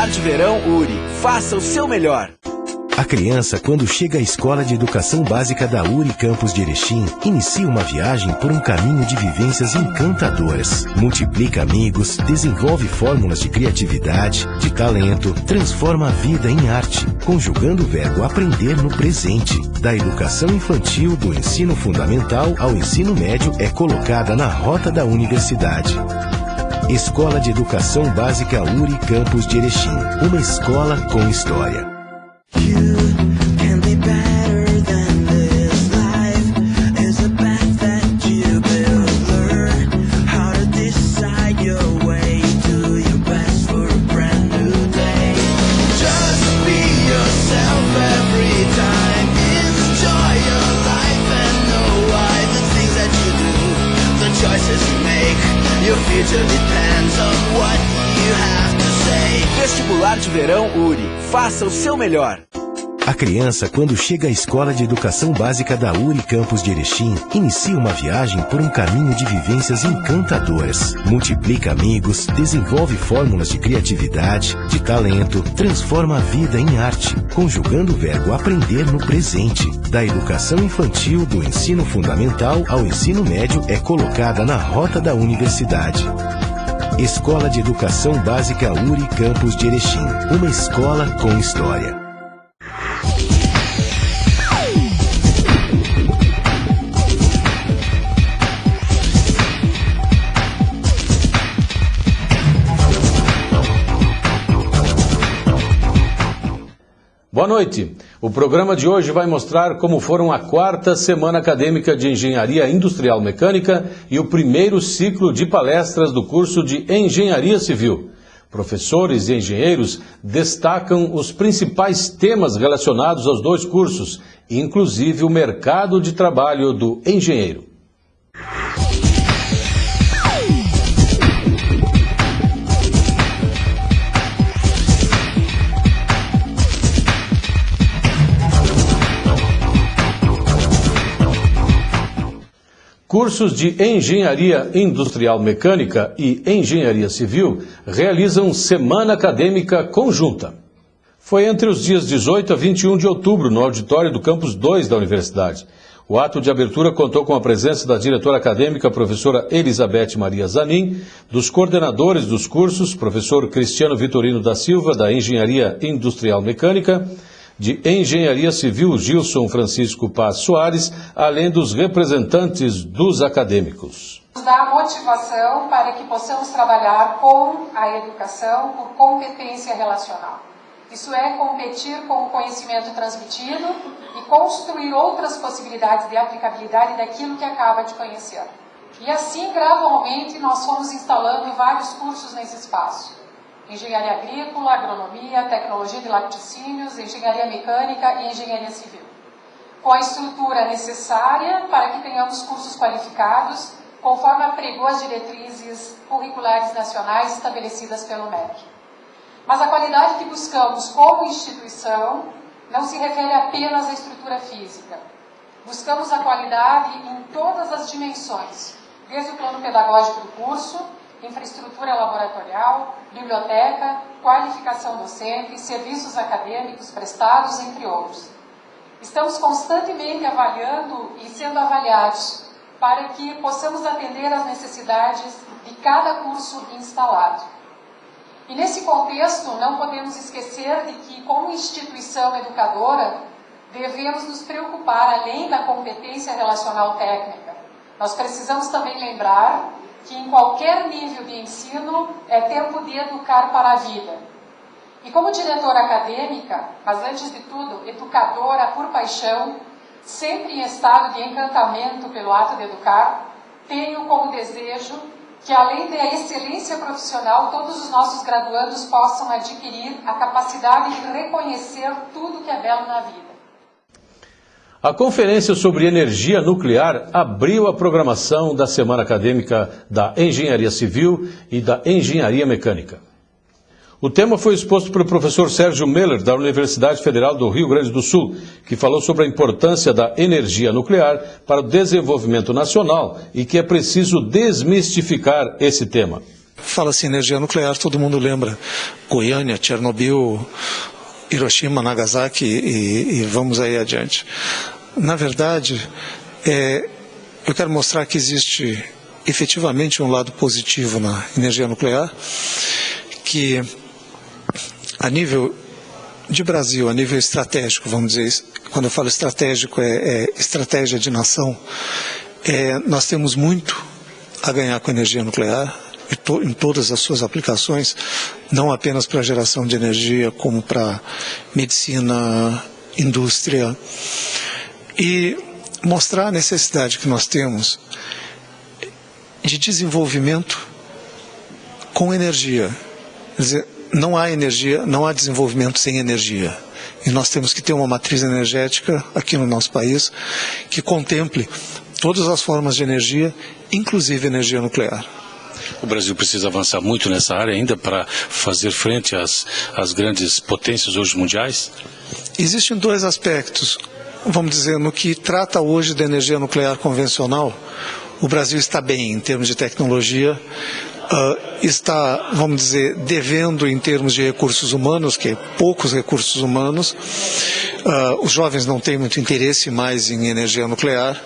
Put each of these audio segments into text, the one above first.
Vestibular de Verão URI. Faça o seu melhor. A criança, quando chega à Escola de Educação Básica da URI Campus de Erechim, inicia uma viagem por um caminho de vivências encantadoras. Multiplica amigos, desenvolve fórmulas de criatividade, de talento, transforma a vida em arte, conjugando o verbo aprender no presente. Da educação infantil, do ensino fundamental ao ensino médio, é colocada na rota da universidade. Escola de Educação Básica URI Campus de Erechim. Uma escola com história. Vestibular de Verão URI. Faça o seu melhor. A criança, quando chega à Escola de Educação Básica da URI Campus de Erechim, inicia uma viagem por um caminho de vivências encantadoras. Multiplica amigos, desenvolve fórmulas de criatividade, de talento, transforma a vida em arte, conjugando o verbo aprender no presente. Da educação infantil, do ensino fundamental ao ensino médio, é colocada na rota da universidade. Escola de Educação Básica URI Campus de Erechim. Uma escola com história. Boa noite. O programa de hoje vai mostrar como foram a 4ª Semana Acadêmica de Engenharia Industrial Mecânica e o primeiro ciclo de palestras do curso de Engenharia Civil. Professores e engenheiros destacam os principais temas relacionados aos dois cursos, inclusive o mercado de trabalho do engenheiro. Cursos de Engenharia Industrial Mecânica e Engenharia Civil realizam Semana Acadêmica Conjunta. Foi entre os dias 18 a 21 de outubro, no auditório do Campus 2 da Universidade. O ato de abertura contou com a presença da diretora acadêmica, professora Elizabeth Maria Zanin, dos coordenadores dos cursos, professor Cristiano Vitorino da Silva, da Engenharia Industrial Mecânica, de Engenharia Civil Gilson Francisco Paz Soares, além dos representantes dos acadêmicos. Nos dá motivação para que possamos trabalhar com a educação por competência relacional. Isso é competir com o conhecimento transmitido e construir outras possibilidades de aplicabilidade daquilo que acaba de conhecer. E assim, gradualmente, nós fomos instalando vários cursos nesse espaço. Engenharia Agrícola, Agronomia, Tecnologia de Laticínios, Engenharia Mecânica e Engenharia Civil. Com a estrutura necessária para que tenhamos cursos qualificados, conforme apregou as diretrizes curriculares nacionais estabelecidas pelo MEC. Mas a qualidade que buscamos como instituição não se refere apenas à estrutura física. Buscamos a qualidade em todas as dimensões, desde o plano pedagógico do curso, infraestrutura laboratorial, biblioteca, qualificação docente, serviços acadêmicos prestados, entre outros. Estamos constantemente avaliando e sendo avaliados para que possamos atender às necessidades de cada curso instalado. E nesse contexto, não podemos esquecer de que, como instituição educadora, devemos nos preocupar, além da competência relacional técnica. Nós precisamos também lembrar que em qualquer nível de ensino é tempo de educar para a vida. E como diretora acadêmica, mas antes de tudo, educadora por paixão, sempre em estado de encantamento pelo ato de educar, tenho como desejo que, além da excelência profissional, todos os nossos graduandos possam adquirir a capacidade de reconhecer tudo que é belo na vida. A conferência sobre energia nuclear abriu a programação da Semana Acadêmica da Engenharia Civil e da Engenharia Mecânica. O tema foi exposto pelo professor Sérgio Meller, da Universidade Federal do Rio Grande do Sul, que falou sobre a importância da energia nuclear para o desenvolvimento nacional e que é preciso desmistificar esse tema. Fala-se em energia nuclear, todo mundo lembra Goiânia, Chernobyl, Hiroshima, Nagasaki e vamos aí adiante. Na verdade, eu quero mostrar que existe efetivamente um lado positivo na energia nuclear, que a nível de Brasil, a nível estratégico, vamos dizer isso, quando eu falo estratégico, é estratégia de nação, nós temos muito a ganhar com a energia nuclear, em todas as suas aplicações, não apenas para a geração de energia, como para medicina, indústria, e mostrar a necessidade que nós temos de desenvolvimento com energia. Quer dizer, não há energia, não há desenvolvimento sem energia. E nós temos que ter uma matriz energética aqui no nosso país que contemple todas as formas de energia, inclusive energia nuclear. O Brasil precisa avançar muito nessa área ainda para fazer frente às grandes potências hoje mundiais? Existem dois aspectos. Vamos dizer, no que trata hoje da energia nuclear convencional, o Brasil está bem em termos de tecnologia, está, vamos dizer, devendo em termos de recursos humanos, que é poucos recursos humanos. Os jovens não têm muito interesse mais em energia nuclear.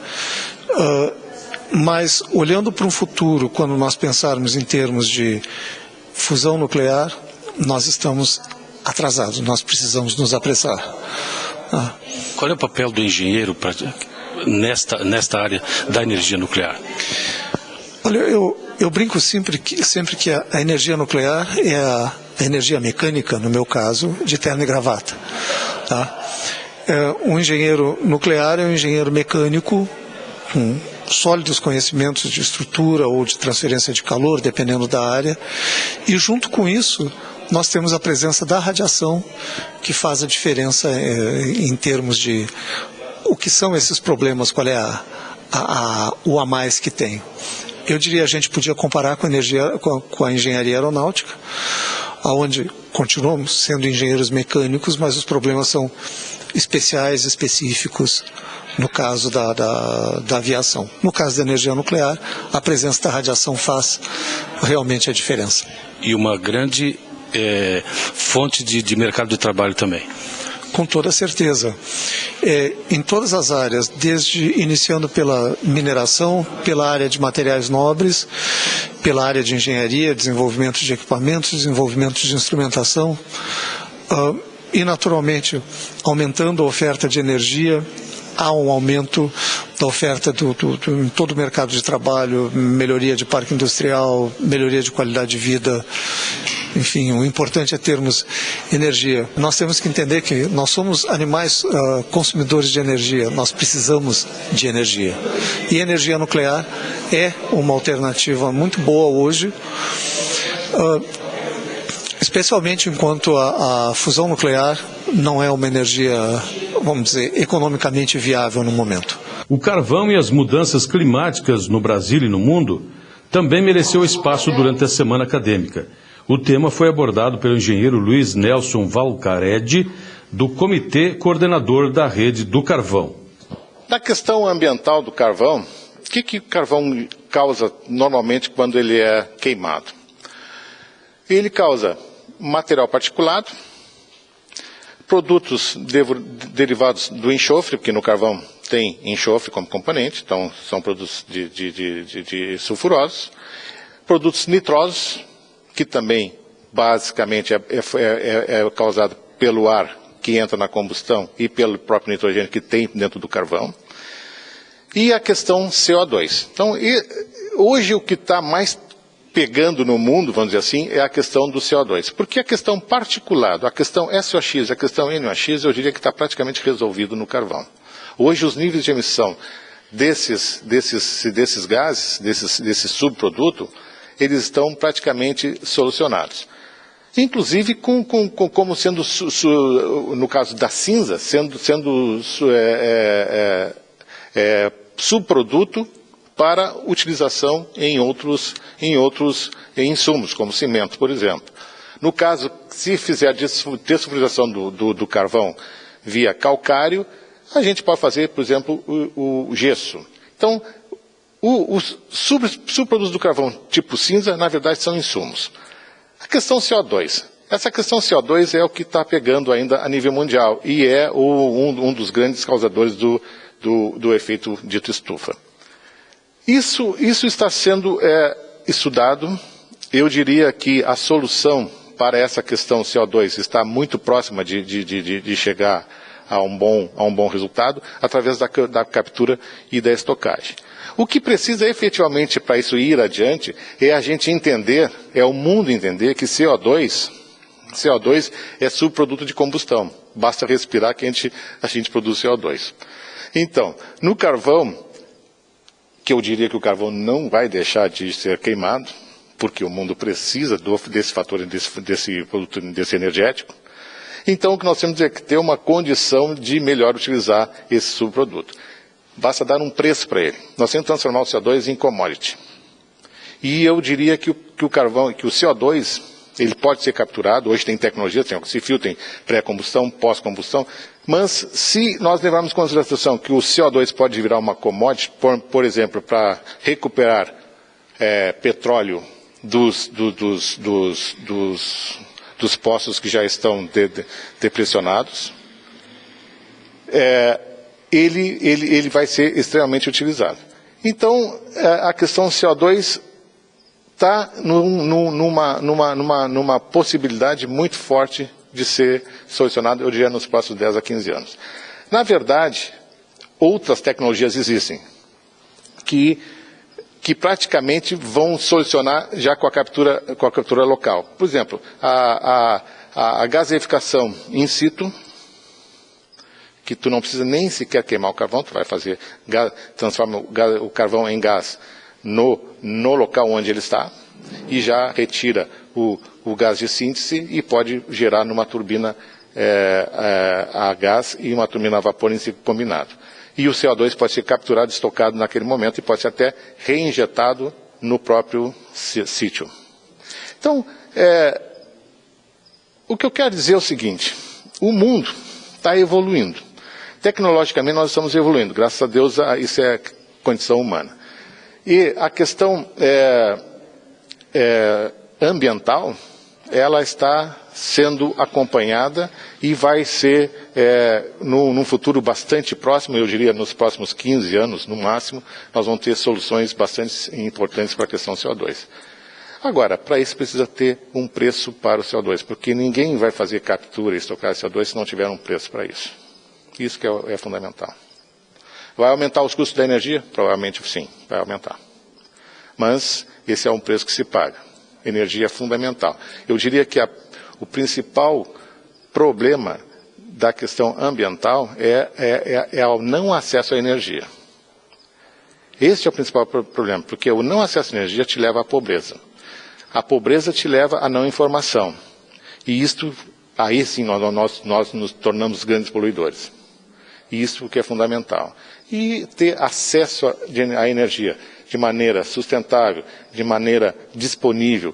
Mas, olhando para um futuro, quando nós pensarmos em termos de fusão nuclear, nós estamos atrasados, nós precisamos nos apressar. Qual é o papel do engenheiro nesta área da energia nuclear? Olha, eu brinco sempre que a energia nuclear é a energia mecânica, no meu caso, de terno e gravata. Um engenheiro nuclear é um engenheiro mecânico com sólidos conhecimentos de estrutura ou de transferência de calor, dependendo da área, e junto com isso nós temos a presença da radiação, que faz a diferença em termos de o que são esses problemas, qual é o a mais que tem. Eu diria, a gente podia comparar com a engenharia aeronáutica, onde continuamos sendo engenheiros mecânicos, mas os problemas são especiais, específicos, no caso da aviação. No caso da energia nuclear, a presença da radiação faz realmente a diferença. E uma grande fonte de mercado de trabalho também. Com toda certeza. Em todas as áreas, iniciando pela mineração, pela área de materiais nobres, pela área de engenharia, desenvolvimento de equipamentos, desenvolvimento de instrumentação, e naturalmente aumentando a oferta de energia, há um aumento da oferta em todo o mercado de trabalho, melhoria de parque industrial, melhoria de qualidade de vida. Enfim, o importante é termos energia. Nós temos que entender que nós somos animais consumidores de energia, nós precisamos de energia. E a energia nuclear é uma alternativa muito boa hoje, especialmente enquanto a fusão nuclear não é uma energia, vamos dizer, economicamente viável no momento. O carvão e as mudanças climáticas no Brasil e no mundo também mereceu espaço durante a semana acadêmica. O tema foi abordado pelo engenheiro Luiz Nelson Valcaredi, do Comitê Coordenador da Rede do Carvão. Na questão ambiental do carvão, o que o carvão causa normalmente quando ele é queimado? Ele causa material particulado, produtos derivados do enxofre, porque no carvão tem enxofre como componente, então são produtos de sulfurosos, produtos nitrosos, que também basicamente é causado pelo ar que entra na combustão e pelo próprio nitrogênio que tem dentro do carvão, e a questão CO2. Então, hoje o que está mais pegando no mundo, vamos dizer assim, é a questão do CO2. Porque a questão particulada, a questão SOX, a questão NOx, eu diria que está praticamente resolvido no carvão. Hoje os níveis de emissão desses gases, desse subproduto, eles estão praticamente solucionados. Inclusive como sendo, no caso da cinza, sendo subproduto para utilização em outros insumos, como cimento, por exemplo. No caso, se fizer a dessulfurização do carvão via calcário, a gente pode fazer, por exemplo, o gesso. Então, Os subprodutos do carvão tipo cinza, na verdade, são insumos. A questão CO2. Essa questão CO2 é o que está pegando ainda a nível mundial e é um dos grandes causadores do efeito dito estufa. Isso está sendo estudado. Eu diria que a solução para essa questão CO2 está muito próxima de chegar a um bom resultado através da captura e da estocagem. O que precisa efetivamente para isso ir adiante é a gente entender, é o mundo entender que CO2 é subproduto de combustão. Basta respirar que a gente produz CO2. Então, no carvão, que eu diria que o carvão não vai deixar de ser queimado, porque o mundo precisa desse fator, desse produto, desse energético. Então, o que nós temos é que ter uma condição de melhor utilizar esse subproduto. Basta dar um preço para ele. Nós temos que transformar o CO2 em commodity. E eu diria que o carvão, que o CO2, ele pode ser capturado. Hoje tem tecnologia, tem oxifio, tem pré-combustão, pós-combustão. Mas se nós levarmos em consideração que o CO2 pode virar uma commodity, por exemplo, para recuperar petróleo dos poços que já estão depressionados, ele vai ser extremamente utilizado. Então, a questão CO2 está numa possibilidade muito forte de ser solucionada, eu diria, nos próximos 10 a 15 anos. Na verdade, outras tecnologias existem que praticamente vão solucionar já com a captura local. Por exemplo, a gaseificação in situ, que tu não precisa nem sequer queimar o carvão, tu vai transforma o carvão em gás no local onde ele está e já retira o gás de síntese e pode gerar numa turbina a gás e uma turbina a vapor em ciclo combinado. E o CO2 pode ser capturado, estocado naquele momento e pode ser até reinjetado no próprio sítio. Então, o que eu quero dizer é o seguinte: o mundo está evoluindo. Tecnologicamente nós estamos evoluindo, graças a Deus isso é condição humana. E a questão ambiental, ela está sendo acompanhada e vai ser, num futuro bastante próximo, eu diria nos próximos 15 anos, no máximo, nós vamos ter soluções bastante importantes para a questão CO2. Agora, para isso precisa ter um preço para o CO2, porque ninguém vai fazer captura e estocar CO2 se não tiver um preço para isso. Isso que é fundamental. Vai aumentar os custos da energia? Provavelmente sim, vai aumentar. Mas esse é um preço que se paga. Energia é fundamental. Eu diria que o principal problema da questão ambiental é o não acesso à energia. Esse é o principal problema, porque o não acesso à energia te leva à pobreza. A pobreza te leva à não informação. E isto, aí sim nós nos tornamos grandes poluidores. Isso que é fundamental. E ter acesso à energia de maneira sustentável, de maneira disponível,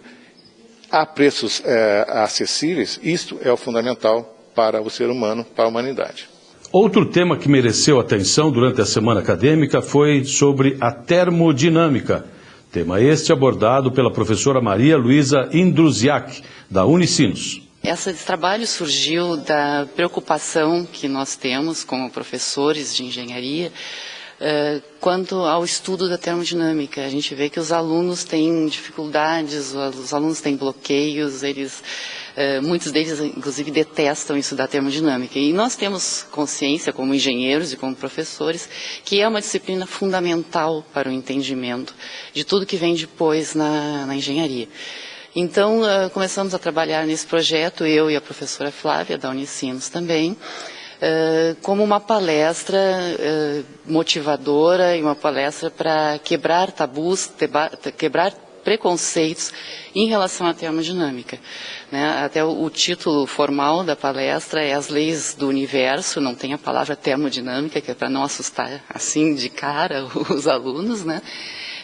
a preços acessíveis, isto é o fundamental para o ser humano, para a humanidade. Outro tema que mereceu atenção durante a semana acadêmica foi sobre a termodinâmica. Tema este abordado pela professora Maria Luísa Indruziak, da Unicinos. Esse trabalho surgiu da preocupação que nós temos como professores de engenharia quanto ao estudo da termodinâmica. A gente vê que os alunos têm dificuldades, os alunos têm bloqueios, muitos deles inclusive detestam estudar termodinâmica. E nós temos consciência como engenheiros e como professores que é uma disciplina fundamental para o entendimento de tudo que vem depois na engenharia. Então, começamos a trabalhar nesse projeto, eu e a professora Flávia, da Unicinos também, como uma palestra motivadora e uma palestra para quebrar tabus, quebrar preconceitos em relação à termodinâmica. Até o título formal da palestra é As Leis do Universo, não tem a palavra termodinâmica, que é para não assustar assim de cara os alunos, né?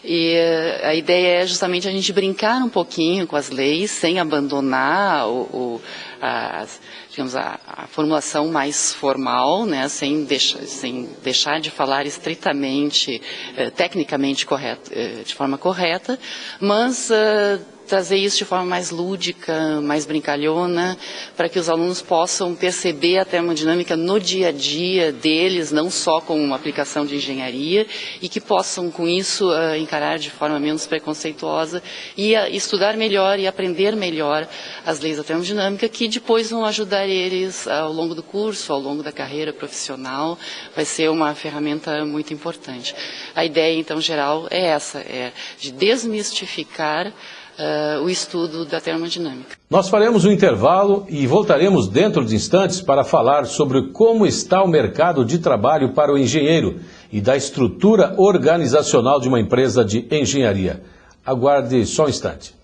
E a ideia é justamente a gente brincar um pouquinho com as leis, sem abandonar digamos, a formulação mais formal, né, sem deixar de falar estritamente, tecnicamente correto, de forma correta, mas trazer isso de forma mais lúdica, mais brincalhona, para que os alunos possam perceber a termodinâmica no dia a dia deles, não só como uma aplicação de engenharia, e que possam, com isso, encarar de forma menos preconceituosa e estudar melhor e aprender melhor as leis da termodinâmica, que depois vão ajudar eles ao longo do curso, ao longo da carreira profissional. Vai ser uma ferramenta muito importante. A ideia, então, geral, é essa, é de desmistificar o estudo da termodinâmica. Nós faremos um intervalo e voltaremos dentro de instantes para falar sobre como está o mercado de trabalho para o engenheiro e da estrutura organizacional de uma empresa de engenharia. Aguarde só um instante.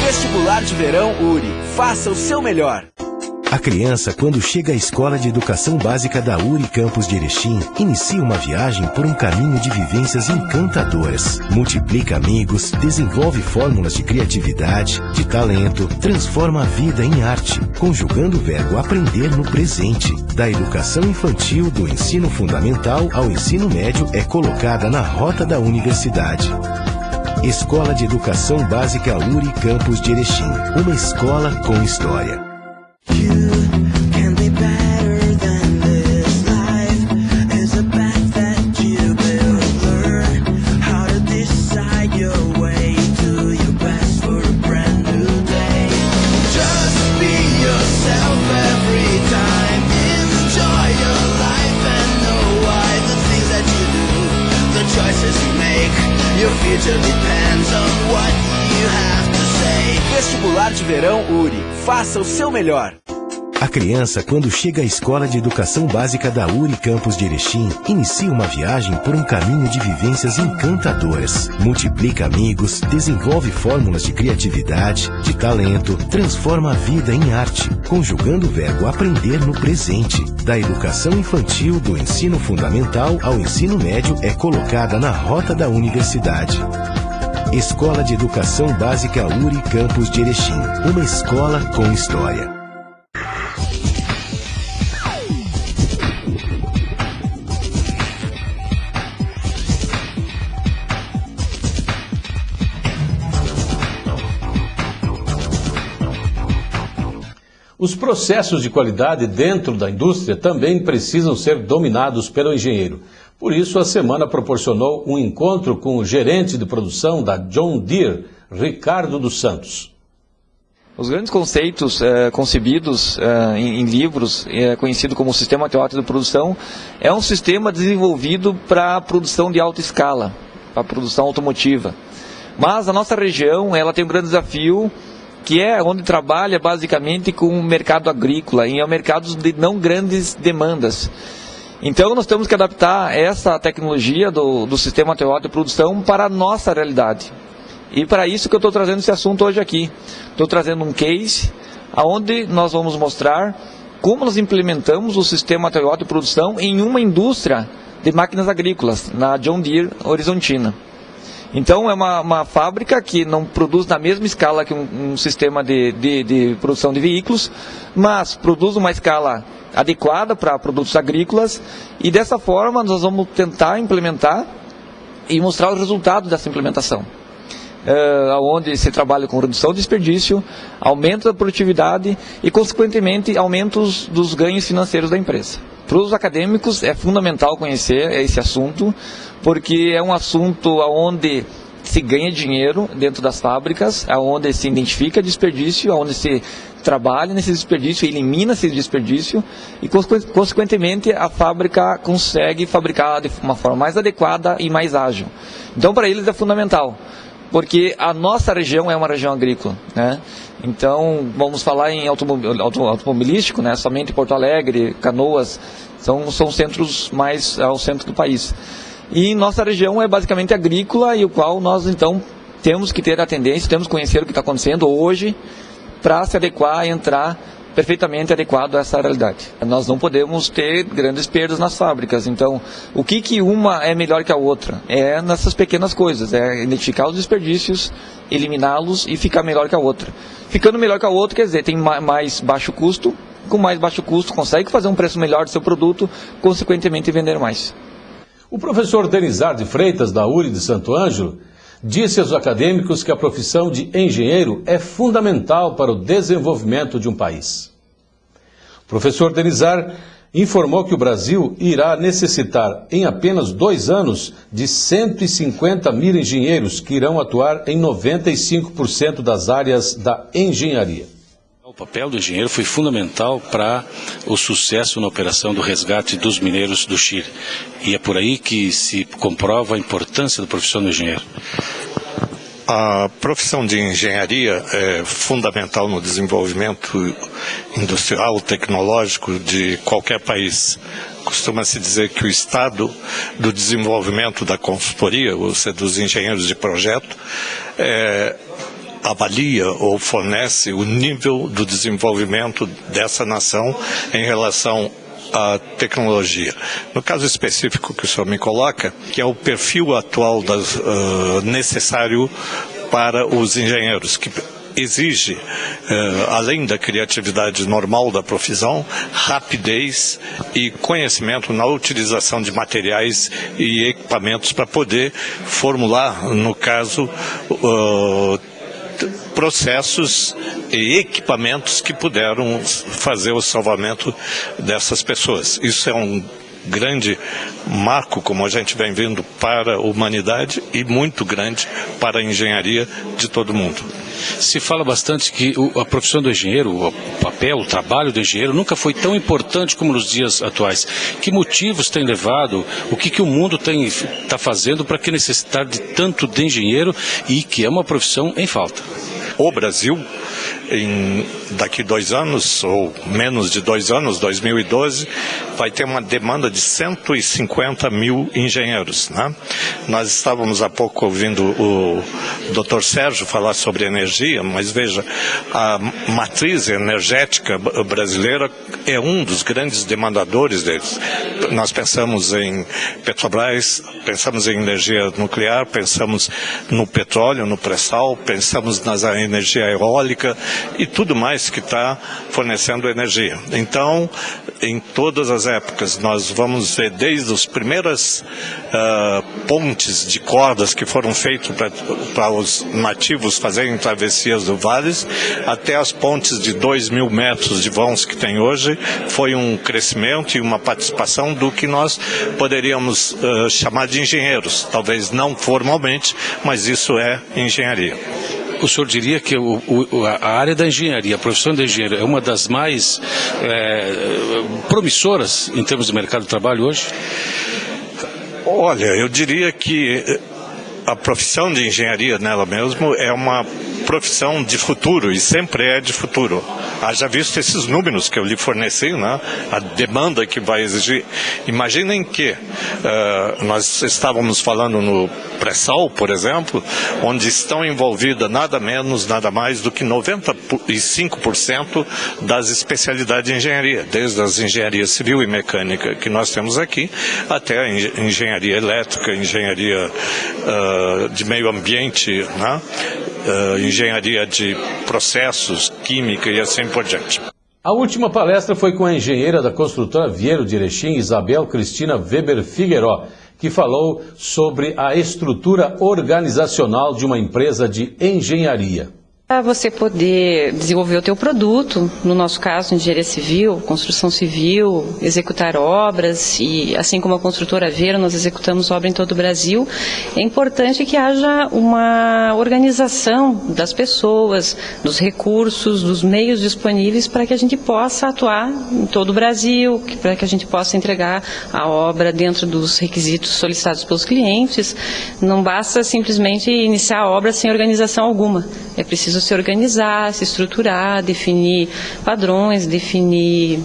Vestibular de Verão URI. Faça o seu melhor. A criança, quando chega à Escola de Educação Básica da URI Campus de Erechim, inicia uma viagem por um caminho de vivências encantadoras. Multiplica amigos, desenvolve fórmulas de criatividade, de talento, transforma a vida em arte, conjugando o verbo aprender no presente. Da educação infantil, do ensino fundamental ao ensino médio, é colocada na rota da universidade. Escola de Educação Básica URI Campus de Erechim. Uma escola com história. Vestibular de Verão URI. Faça o seu melhor. A criança, quando chega à Escola de Educação Básica da URI Campus de Erechim, inicia uma viagem por um caminho de vivências encantadoras. Multiplica amigos, desenvolve fórmulas de criatividade, de talento, transforma a vida em arte, conjugando o verbo aprender no presente. Da educação infantil, do ensino fundamental ao ensino médio, é colocada na rota da universidade. Escola de Educação Básica URI Campus de Erechim. Uma escola com história. Os processos de qualidade dentro da indústria também precisam ser dominados pelo engenheiro. Por isso, a semana proporcionou um encontro com o gerente de produção da John Deere, Ricardo dos Santos. Os grandes conceitos concebidos em livros, conhecido como Sistema Teórico de Produção, é um sistema desenvolvido para a produção de alta escala, para a produção automotiva. Mas a nossa região ela tem um grande desafio, que é onde trabalha basicamente com o mercado agrícola, em mercados de não grandes demandas. Então nós temos que adaptar essa tecnologia do sistema teórico de produção para a nossa realidade. E para isso que eu estou trazendo esse assunto hoje aqui. Estou trazendo um case onde nós vamos mostrar como nós implementamos o sistema teórico de produção em uma indústria de máquinas agrícolas, na John Deere Horizontina. Então é uma fábrica que não produz na mesma escala que um sistema de produção de veículos, mas produz uma escala adequada para produtos agrícolas, e dessa forma nós vamos tentar implementar e mostrar os resultados dessa implementação. Onde se trabalha com redução de desperdício, aumento da produtividade e, consequentemente, aumentos dos ganhos financeiros da empresa. Para os acadêmicos é fundamental conhecer esse assunto, porque é um assunto onde se ganha dinheiro dentro das fábricas, onde se identifica desperdício, onde se trabalha nesse desperdício, elimina esse desperdício e, consequentemente, a fábrica consegue fabricar de uma forma mais adequada e mais ágil. Então, para eles é fundamental, porque a nossa região é uma região agrícola, né? Então, vamos falar em automobilístico, né? Somente Porto Alegre, Canoas, são centros mais ao centro do país. E nossa região é basicamente agrícola e o qual nós, então, temos que ter a tendência, temos que conhecer o que está acontecendo hoje para se adequar e entrar perfeitamente adequado a essa realidade. Nós não podemos ter grandes perdas nas fábricas, então o que uma é melhor que a outra? É nessas pequenas coisas, é identificar os desperdícios, eliminá-los e ficar melhor que a outra. Ficando melhor que a outra, quer dizer, tem mais baixo custo, com mais baixo custo consegue fazer um preço melhor do seu produto, consequentemente vender mais. O professor Denizar de Freitas, da URI de Santo Ângelo, disse aos acadêmicos que a profissão de engenheiro é fundamental para o desenvolvimento de um país. O professor Denizar informou que o Brasil irá necessitar, em apenas 2 anos, de 150 mil engenheiros que irão atuar em 95% das áreas da engenharia. O papel do engenheiro foi fundamental para o sucesso na operação do resgate dos mineiros do Chile. E é por aí que se comprova a importância da profissão do engenheiro. A profissão de engenharia é fundamental no desenvolvimento industrial, tecnológico de qualquer país. Costuma-se dizer que o estado do desenvolvimento da consultoria, ou seja, dos engenheiros de projeto, avalia ou fornece o nível do desenvolvimento dessa nação em relação à tecnologia. No caso específico que o senhor me coloca, que é o perfil atual necessário para os engenheiros, que exige, além da criatividade normal da profissão, rapidez e conhecimento na utilização de materiais e equipamentos para poder formular, no caso, processos e equipamentos que puderam fazer o salvamento dessas pessoas. Isso é um grande marco, como a gente vem vendo, para a humanidade e muito grande para a engenharia de todo mundo. Se fala bastante que a profissão do engenheiro, o papel, o trabalho do engenheiro nunca foi tão importante como nos dias atuais. Que motivos tem levado, o que o mundo está fazendo para que necessitar de tanto de engenheiro e que é uma profissão em falta? O Brasil, daqui 2 anos, ou menos de 2 anos, 2012, vai ter uma demanda de 150 mil engenheiros, né? Nós estávamos há pouco ouvindo o Dr. Sérgio falar sobre energia, mas veja, a matriz energética brasileira é um dos grandes demandadores deles. Nós pensamos em Petrobras, pensamos em energia nuclear, pensamos no petróleo, no pré-sal, pensamos na energia eólica e tudo mais que está fornecendo energia. Então, em todas as épocas, nós vamos ver desde as primeiras pontes de cordas que foram feitas para os nativos fazerem travessias do vales, até as pontes de 2.000 metros de vãos que tem hoje, foi um crescimento e uma participação do que nós poderíamos chamar de engenheiros. Talvez não formalmente, mas isso é engenharia. O senhor diria que a área da engenharia, a profissão de engenheiro, é uma das mais promissoras em termos de mercado de trabalho hoje? Olha, eu diria que a profissão de engenharia nela mesmo é uma profissão de futuro e sempre é de futuro. Haja visto esses números que eu lhe forneci, né? A demanda que vai exigir. Imaginem que nós estávamos falando no pré-sal, por exemplo, onde estão envolvidas nada menos, nada mais do que 95% das especialidades de engenharia, desde as engenharias civil e mecânica que nós temos aqui, até a engenharia elétrica, engenharia de meio ambiente, né? Engenharia de processos, química e assim por diante. A última palestra foi com a engenheira da construtora Vieiro de Erechim, Isabel Cristina Weber Figueiró, que falou sobre a estrutura organizacional de uma empresa de engenharia. Para você poder desenvolver o teu produto, no nosso caso, engenharia civil, construção civil, executar obras, e assim como a construtora Vera, nós executamos obra em todo o Brasil, é importante que haja uma organização das pessoas, dos recursos, dos meios disponíveis para que a gente possa atuar em todo o Brasil, para que a gente possa entregar a obra dentro dos requisitos solicitados pelos clientes. Não basta simplesmente iniciar a obra sem organização alguma. É preciso se organizar, se estruturar, definir padrões, definir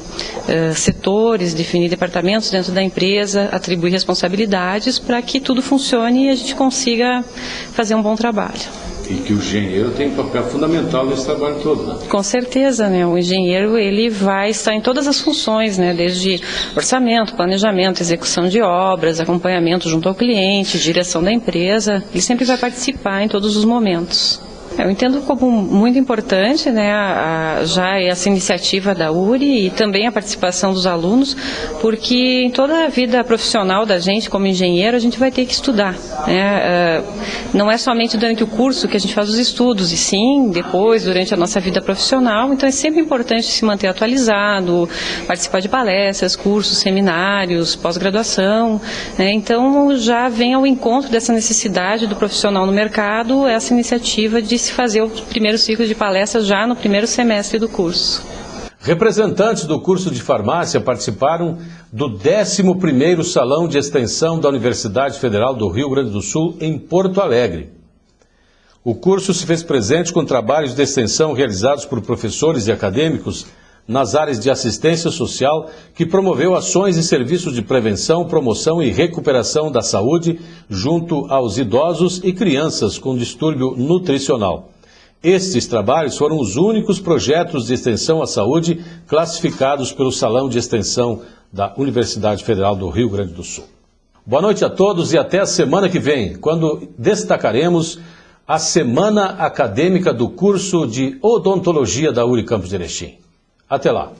setores, definir departamentos dentro da empresa, atribuir responsabilidades para que tudo funcione e a gente consiga fazer um bom trabalho. E que o engenheiro tem um papel fundamental nesse trabalho todo, né? Com certeza, né? O engenheiro, ele vai estar em todas as funções, né? Desde orçamento, planejamento, execução de obras, acompanhamento junto ao cliente, direção da empresa. Ele sempre vai participar em todos os momentos. Eu entendo como muito importante, né, já essa iniciativa da URI e também a participação dos alunos, porque em toda a vida profissional da gente, como engenheiro, a gente vai ter que estudar, né? Não é somente durante o curso que a gente faz os estudos, e sim depois, durante a nossa vida profissional. Então é sempre importante se manter atualizado, participar de palestras, cursos, seminários, pós-graduação, né? Então já vem ao encontro dessa necessidade do profissional no mercado, essa iniciativa de se fazer o primeiro ciclo de palestras já no primeiro semestre do curso. Representantes do curso de farmácia participaram do 11º Salão de Extensão da Universidade Federal do Rio Grande do Sul, em Porto Alegre. O curso se fez presente com trabalhos de extensão realizados por professores e acadêmicos nas áreas de assistência social, que promoveu ações e serviços de prevenção, promoção e recuperação da saúde junto aos idosos e crianças com distúrbio nutricional. Estes trabalhos foram os únicos projetos de extensão à saúde classificados pelo Salão de Extensão da Universidade Federal do Rio Grande do Sul. Boa noite a todos e até a semana que vem, quando destacaremos a Semana Acadêmica do curso de Odontologia da URI Campos de Erechim. Até lá.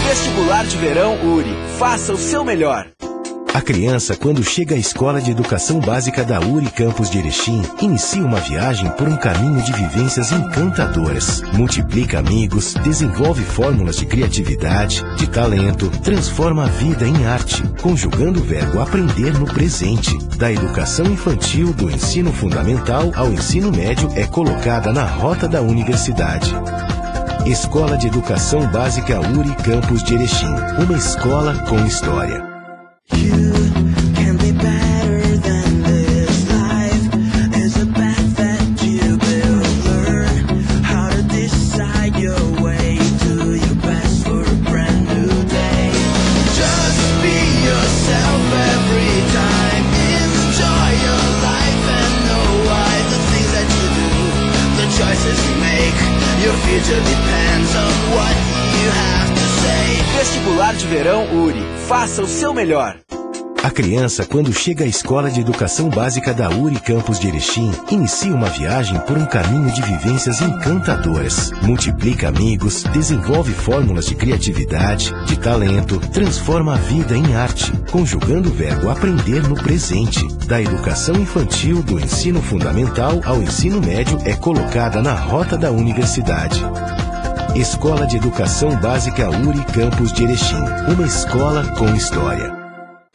Vestibular de Verão URI. Faça o seu melhor. A criança, quando chega à Escola de Educação Básica da URI Campos de Erechim, inicia uma viagem por um caminho de vivências encantadoras. Multiplica amigos, desenvolve fórmulas de criatividade, de talento, transforma a vida em arte, conjugando o verbo aprender no presente. Da educação infantil, do ensino fundamental ao ensino médio, é colocada na rota da universidade. Escola de Educação Básica URI Campos de Erechim. Uma escola com história. Vestibular de Verão URI. Faça o seu melhor. A criança, quando chega à Escola de Educação Básica da URI Campos de Erechim, inicia uma viagem por um caminho de vivências encantadoras. Multiplica amigos, desenvolve fórmulas de criatividade, de talento, transforma a vida em arte, conjugando o verbo aprender no presente. Da educação infantil, do ensino fundamental ao ensino médio, é colocada na rota da universidade. Escola de Educação Básica URI Campos de Erechim. Uma escola com história.